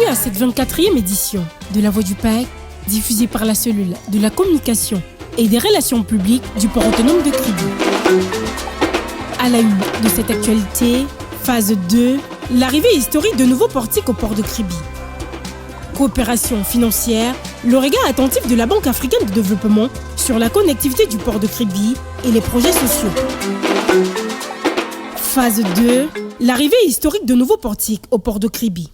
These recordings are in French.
Bienvenue à cette 24e édition de La Voix du PAC, diffusée par la cellule de la communication et des relations publiques du port autonome de Kribi. À la une de cette actualité, phase 2, l'arrivée historique de nouveaux portiques au port de Kribi. Coopération financière, le regard attentif de la Banque africaine de développement sur la connectivité du port de Kribi et les projets sociaux. Phase 2, l'arrivée historique de nouveaux portiques au port de Kribi.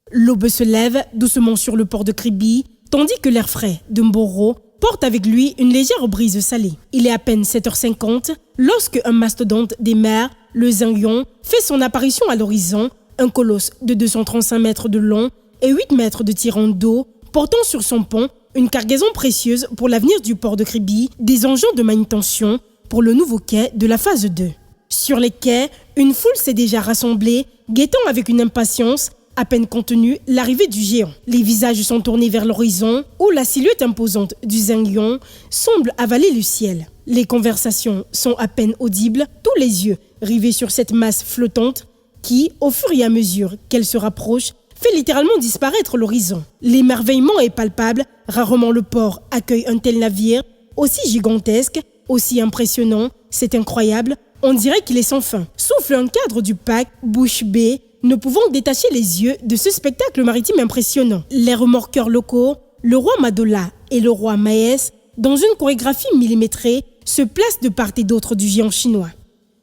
L'aube se lève doucement sur le port de Kribi, tandis que l'air frais de Mboro porte avec lui une légère brise salée. Il est à peine 7h50 lorsque un mastodonte des mers, le Zingion, fait son apparition à l'horizon, un colosse de 235 mètres de long et 8 mètres de tirant d'eau, portant sur son pont une cargaison précieuse pour l'avenir du port de Kribi, des engins de manutention pour le nouveau quai de la phase 2. Sur les quais, une foule s'est déjà rassemblée, guettant avec une impatience à peine contenue l'arrivée du géant. Les visages sont tournés vers l'horizon, où la silhouette imposante du Zingion semble avaler le ciel. Les conversations sont à peine audibles, tous les yeux rivés sur cette masse flottante qui, au fur et à mesure qu'elle se rapproche, fait littéralement disparaître l'horizon. L'émerveillement est palpable, rarement le port accueille un tel navire, aussi gigantesque, aussi impressionnant, c'est incroyable, on dirait qu'il est sans fin. Souffle un cadre du PAC, bouche bée, ne pouvant détacher les yeux de ce spectacle maritime impressionnant. Les remorqueurs locaux, le roi Madola et le roi Maès, dans une chorégraphie millimétrée, se placent de part et d'autre du géant chinois.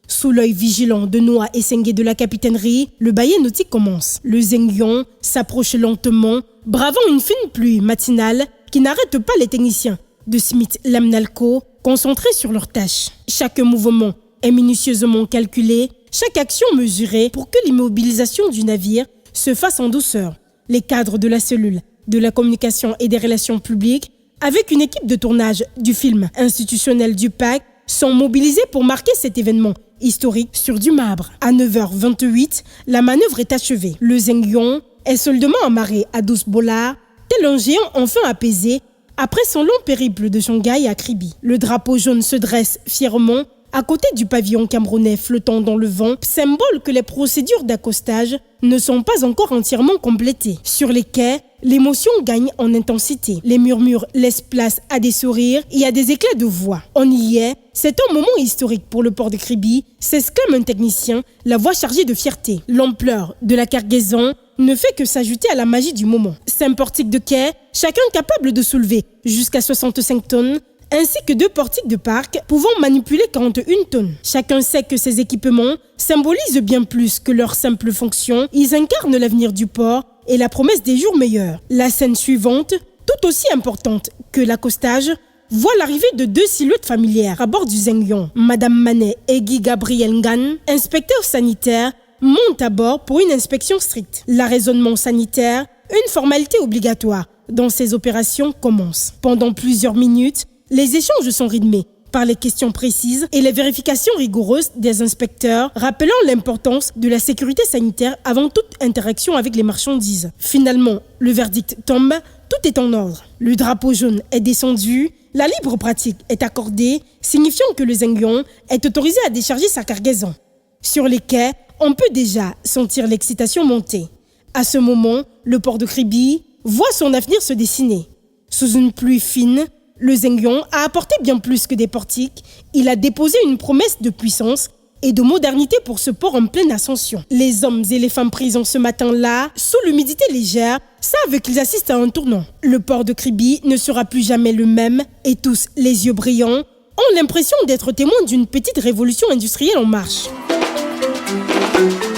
Sous l'œil vigilant de Noah et Sengue de la capitainerie, le baillet nautique commence. Le Zingion s'approche lentement, bravant une fine pluie matinale qui n'arrête pas les techniciens de Smith Lamnalco, concentrés sur leurs tâches. Chaque mouvement est minutieusement calculé, chaque action mesurée pour que l'immobilisation du navire se fasse en douceur. Les cadres de la cellule de la communication et des relations publiques, avec une équipe de tournage du film institutionnel du PAC, sont mobilisés pour marquer cet événement historique sur du marbre. À 9h28, la manœuvre est achevée. Le Zingion est soldement amarré à 12 bollards, tel un géant enfin apaisé après son long périple de Shanghai à Kribi. Le drapeau jaune se dresse fièrement à côté du pavillon camerounais flottant dans le vent, symbole que les procédures d'accostage ne sont pas encore entièrement complétées. Sur les quais, l'émotion gagne en intensité. Les murmures laissent place à des sourires et à des éclats de voix. On y est, c'est un moment historique pour le port de Kribi, s'exclame un technicien, la voix chargée de fierté. L'ampleur de la cargaison ne fait que s'ajouter à la magie du moment. 5 portiques de quai, chacun capable de soulever jusqu'à 65 tonnes, ainsi que 2 portiques de parc pouvant manipuler 41 tonnes. Chacun sait que ces équipements symbolisent bien plus que leur simple fonction. Ils incarnent l'avenir du port et la promesse des jours meilleurs. La scène suivante, tout aussi importante que l'accostage, voit l'arrivée de 2 silhouettes familières à bord du Zingion. Madame Manet et Guy Gabriel Ngan, inspecteurs sanitaires, montent à bord pour une inspection stricte. L'arraisonnement sanitaire, une formalité obligatoire dans ces opérations, commence. Pendant plusieurs minutes, les échanges sont rythmés par les questions précises et les vérifications rigoureuses des inspecteurs, rappelant l'importance de la sécurité sanitaire avant toute interaction avec les marchandises. Finalement, le verdict tombe, tout est en ordre. Le drapeau jaune est descendu, la libre pratique est accordée, signifiant que le Zingion est autorisé à décharger sa cargaison. Sur les quais, on peut déjà sentir l'excitation monter. À ce moment, le port de Kribi voit son avenir se dessiner. Sous une pluie fine, le Zingion a apporté bien plus que des portiques. Il a déposé une promesse de puissance et de modernité pour ce port en pleine ascension. Les hommes et les femmes présents ce matin-là, sous l'humidité légère, savent qu'ils assistent à un tournant. Le port de Kribi ne sera plus jamais le même et tous, les yeux brillants, ont l'impression d'être témoins d'une petite révolution industrielle en marche.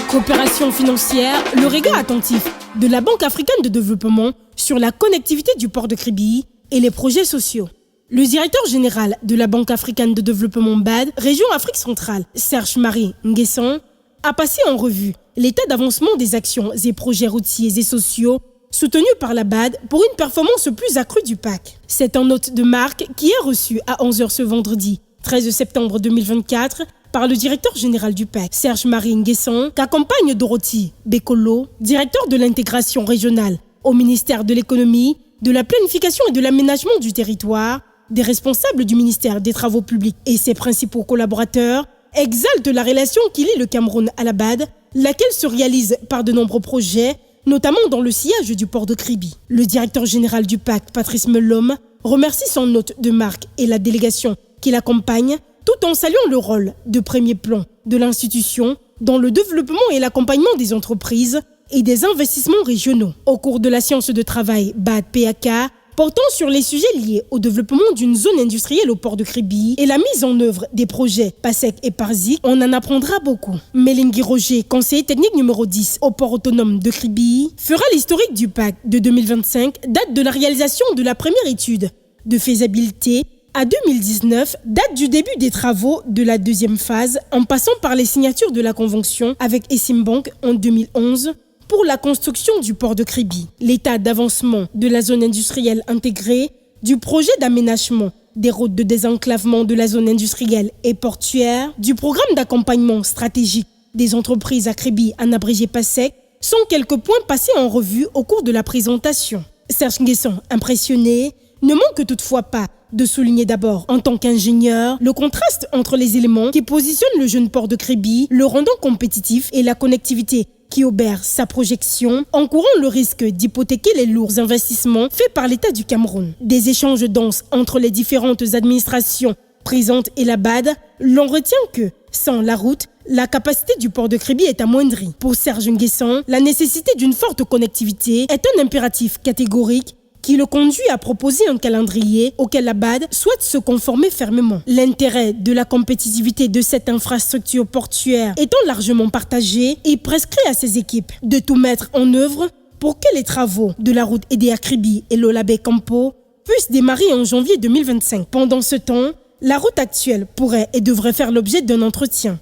Coopération financière, le regard attentif de la Banque africaine de développement sur la connectivité du port de Kribi et les projets sociaux. Le directeur général de la Banque africaine de développement BAD, région Afrique centrale, Serge-Marie Nguesson, a passé en revue l'état d'avancement des actions et projets routiers et sociaux soutenus par la BAD pour une performance plus accrue du PAC. C'est un hôte de marque qui est reçu à 11h ce vendredi 13 septembre 2024 par le directeur général du PAC, Serge-Marie Nguesson, qu'accompagne Dorothy Bekolo, directeur de l'intégration régionale au ministère de l'économie, de la planification et de l'aménagement du territoire, des responsables du ministère des Travaux publics et ses principaux collaborateurs, exaltent la relation qui lie le Cameroun à la BAD, laquelle se réalise par de nombreux projets, notamment dans le sillage du port de Kribi. Le directeur général du pacte, Patrice Melom, remercie son hôte de marque et la délégation qui l'accompagne, tout en saluant le rôle de premier plan de l'institution dans le développement et l'accompagnement des entreprises et des investissements régionaux. Au cours de la séance de travail BAD-PAK, portant sur les sujets liés au développement d'une zone industrielle au port de Kribi et la mise en œuvre des projets PASEC et PARZIC, on en apprendra beaucoup. Mélingui Roger, conseiller technique numéro 10 au port autonome de Kribi, fera l'historique du pacte de 2025, date de la réalisation de la première étude de faisabilité, à 2019, date du début des travaux de la deuxième phase, en passant par les signatures de la convention avec Exim Bank en 2011, pour la construction du port de Kribi, l'état d'avancement de la zone industrielle intégrée, du projet d'aménagement des routes de désenclavement de la zone industrielle et portuaire, du programme d'accompagnement stratégique des entreprises à Kribi en abrégé PASEC, sont quelques points passés en revue au cours de la présentation. Serge Nguessan, impressionné, ne manque toutefois pas de souligner d'abord, en tant qu'ingénieur, le contraste entre les éléments qui positionnent le jeune port de Kribi, le rendant compétitif, et la connectivité qui obère sa projection, encourant le risque d'hypothéquer les lourds investissements faits par l'État du Cameroun. Des échanges denses entre les différentes administrations présentes et la BAD, l'on retient que, sans la route, la capacité du port de Kribi est amoindrie. Pour Serge Nguessan, la nécessité d'une forte connectivité est un impératif catégorique qui le conduit à proposer un calendrier auquel la BAD souhaite se conformer fermement. L'intérêt de la compétitivité de cette infrastructure portuaire étant largement partagé, il prescrit à ses équipes de tout mettre en œuvre pour que les travaux de la route EDA Kribi et l'Olabé Campo puissent démarrer en janvier 2025. Pendant ce temps, la route actuelle pourrait et devrait faire l'objet d'un entretien.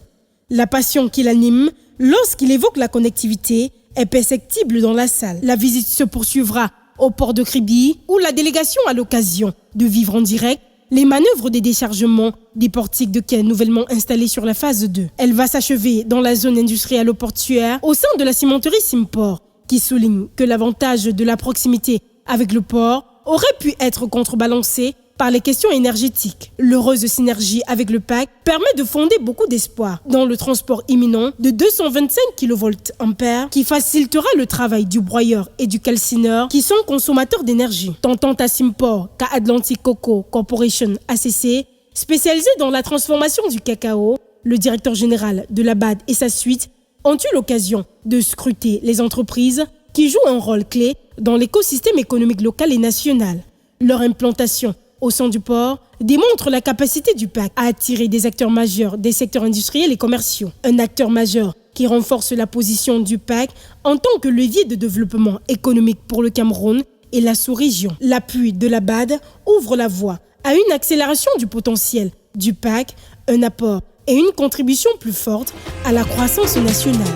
La passion qui l'anime lorsqu'il évoque la connectivité est perceptible dans la salle. La visite se poursuivra au port de Kribi, où la délégation a l'occasion de vivre en direct les manœuvres des déchargements des portiques de quai nouvellement installés sur la phase 2. Elle va s'achever dans la zone industrielle portuaire au sein de la cimenterie Simport, qui souligne que l'avantage de la proximité avec le port aurait pu être contrebalancé par les questions énergétiques. L'heureuse synergie avec le PAC permet de fonder beaucoup d'espoir dans le transport imminent de 225 kVA qui facilitera le travail du broyeur et du calcineur qui sont consommateurs d'énergie. Tant à Simport qu'à Atlantic Cocoa Corporation ACC, spécialisée dans la transformation du cacao, le directeur général de la BAD et sa suite ont eu l'occasion de scruter les entreprises qui jouent un rôle clé dans l'écosystème économique local et national. Leur implantation au sein du port démontre la capacité du PAC à attirer des acteurs majeurs des secteurs industriels et commerciaux. Un acteur majeur qui renforce la position du PAC en tant que levier de développement économique pour le Cameroun et la sous-région. L'appui de la BAD ouvre la voie à une accélération du potentiel du PAC, un apport et une contribution plus forte à la croissance nationale.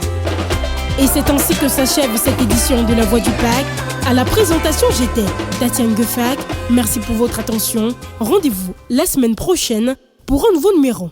Et c'est ainsi que s'achève cette édition de La Voix du PAC. À la présentation, j'étais Tatiane Guefak. Merci pour votre attention. Rendez-vous la semaine prochaine pour un nouveau numéro.